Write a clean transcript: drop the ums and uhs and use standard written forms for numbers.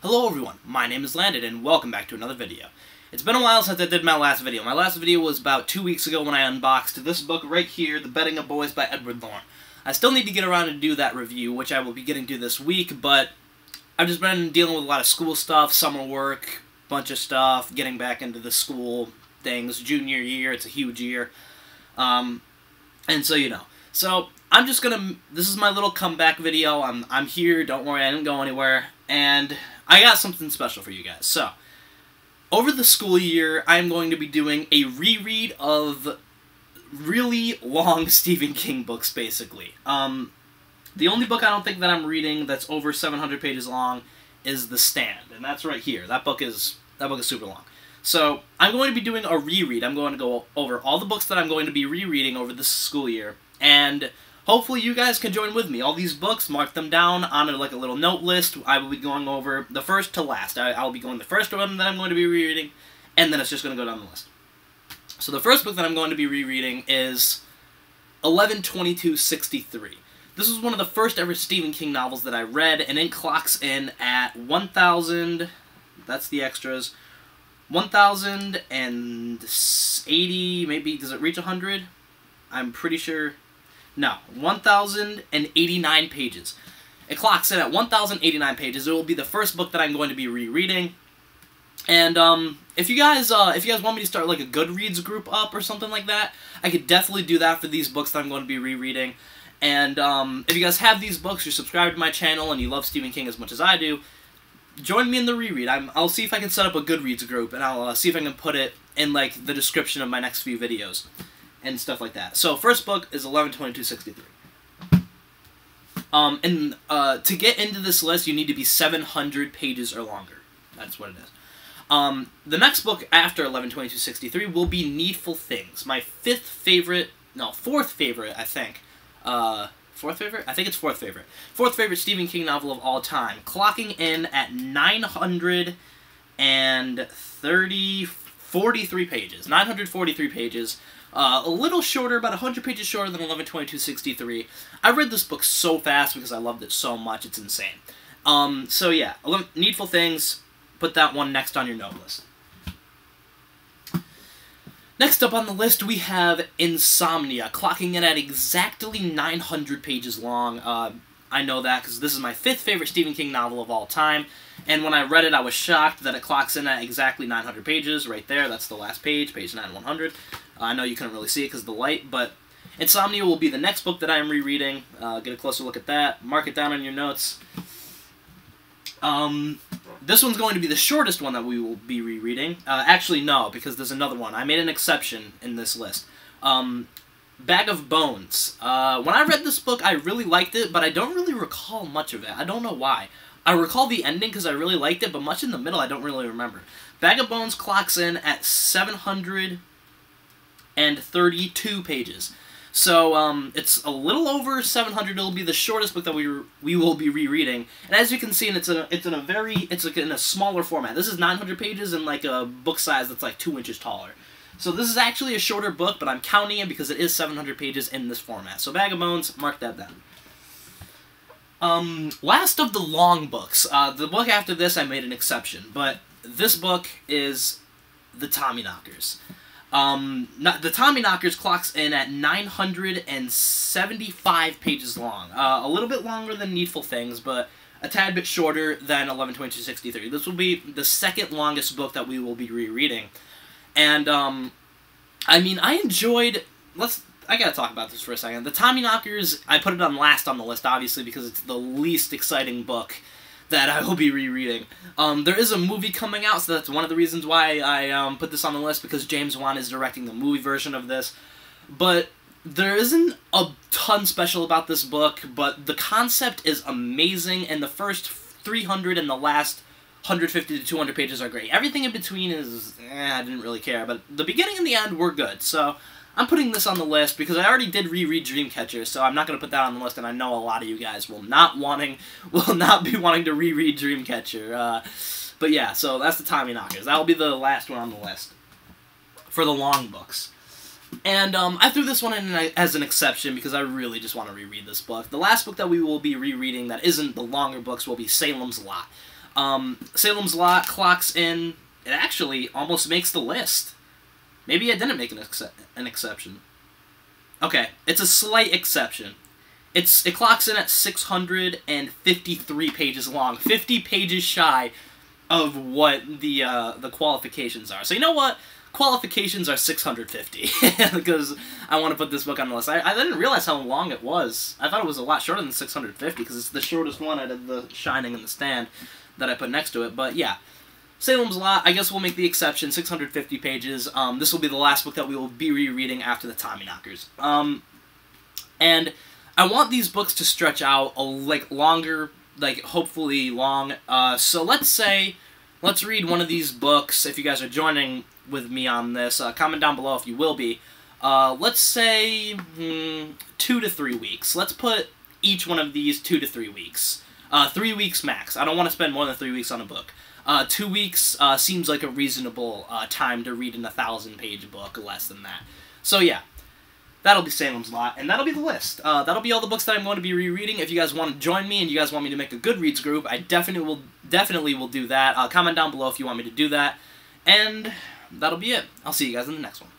Hello everyone, my name is Landon and welcome back to another video. It's been a while since I did my last video. My last video was about 2 weeks ago when I unboxed this book right here, The Betting of Boys by Edward Thorne. I still need to get around to do that review, which I will be getting to this week, but I've just been dealing with a lot of school stuff, summer work, bunch of stuff, getting back into the school things, junior year, it's a huge year, and so you know. So, I'm just gonna, this is my little comeback video, I'm here, don't worry, I didn't go anywhere, and I got something special for you guys. So, over the school year, I'm going to be doing a reread of really long Stephen King books, basically. The only book I don't think that I'm reading that's over 700 pages long is The Stand, and that's right here. That book is super long. So, I'm going to be doing a reread. I'm going to go over all the books that I'm going to be rereading over this school year, and hopefully you guys can join with me. All these books, mark them down on like a little note list. I will be going over the first to last. I'll be going the first one that I'm going to be rereading, and then it's just going to go down the list. So the first book that I'm going to be rereading is 11/22/63. This was one of the first ever Stephen King novels that I read, and it clocks in at 1,000, that's the extras, 1,080, maybe, does it reach 100? I'm pretty sure, no, 1,089 pages. It clocks in at 1,089 pages. It will be the first book that I'm going to be rereading. And if you guys want me to start like a GoodReads group up or something like that, I could definitely do that for these books that I'm going to be rereading. And if you guys have these books, you're subscribed to my channel, and you love Stephen King as much as I do, join me in the reread. I'll see if I can set up a GoodReads group, and I'll see if I can put it in like the description of my next few videos and stuff like that. So first book is 11/22/63. To get into this list, you need to be 700 pages or longer. That's what it is. The next book after 11/22/63 will be Needful Things. My fourth favorite, I think. Fourth favorite? I think it's fourth favorite. Fourth favorite Stephen King novel of all time. Clocking in at 943 pages. 943 pages. A little shorter, about 100 pages shorter than 11/22/63. I read this book so fast because I loved it so much, it's insane. So yeah, Needful Things, put that one next on your note list. Next up on the list, we have Insomnia, clocking in at exactly 900 pages long. I know that because this is my fifth favorite Stephen King novel of all time, and when I read it, I was shocked that it clocks in at exactly 900 pages, right there. That's the last page, page 9/100. I know you couldn't really see it because of the light, but Insomnia will be the next book that I am rereading. Get a closer look at that. Mark it down on your notes. This one's going to be the shortest one that we will be rereading. Actually, no, because there's another one. I made an exception in this list. Bag of Bones. When I read this book, I really liked it, but I don't really recall much of it. I don't know why. I recall the ending because I really liked it, but much in the middle I don't really remember. Bag of Bones clocks in at 732 pages. So, it's a little over 700. It'll be the shortest book that we will be rereading. And as you can see, it's in a smaller format. This is 900 pages in like a book size that's like 2 inches taller. So this is actually a shorter book, but I'm counting it because it is 700 pages in this format. So Bag of Bones, mark that down. Last of the long books. The book after this, I made an exception, but this book is The Tommyknockers. The Tommyknockers clocks in at 975 pages long. A little bit longer than Needful Things, but a tad bit shorter than 11/22/63. This will be the second longest book that we will be rereading. And, I mean, I enjoyed... I gotta talk about this for a second. The Tommyknockers, I put it on last on the list, obviously, because it's the least exciting book that I will be rereading. There is a movie coming out, so that's one of the reasons why I put this on the list, because James Wan is directing the movie version of this. But there isn't a ton special about this book, but the concept is amazing, and the first 300 and the last 150 to 200 pages are great. Everything in between is, I didn't really care, but the beginning and the end were good, so I'm putting this on the list because I already did reread Dreamcatcher, so I'm not going to put that on the list, and I know a lot of you guys will not be wanting to reread Dreamcatcher. But yeah, so that's the Tommyknockers. That will be the last one on the list for the long books. And I threw this one in as an exception because I really just want to reread this book. The last book that we will be rereading that isn't the longer books will be Salem's Lot. Salem's Lot clocks in. It actually almost makes the list. Maybe I didn't make an exception. Okay, it's a slight exception. It clocks in at 653 pages long, 50 pages shy of what the qualifications are. So you know what? Qualifications are 650 because I want to put this book on the list. I didn't realize how long it was. I thought it was a lot shorter than 650 because it's the shortest one out of The Shining and The Stand that I put next to it. But yeah, Salem's Lot, I guess we'll make the exception, 650 pages. This will be the last book that we will be rereading after the Tommyknockers. And I want these books to stretch out longer, hopefully long. So let's read one of these books. If you guys are joining with me on this, comment down below if you will be. Let's say 2 to 3 weeks. Let's put each one of these 2 to 3 weeks. 3 weeks max. I don't want to spend more than 3 weeks on a book. 2 weeks seems like a reasonable time to read an 1,000-page book, less than that. So yeah, that'll be Salem's Lot, and that'll be the list. That'll be all the books that I'm going to be rereading. If you guys want to join me and you guys want me to make a GoodReads group, I definitely will do that. Comment down below if you want me to do that. And that'll be it. I'll see you guys in the next one.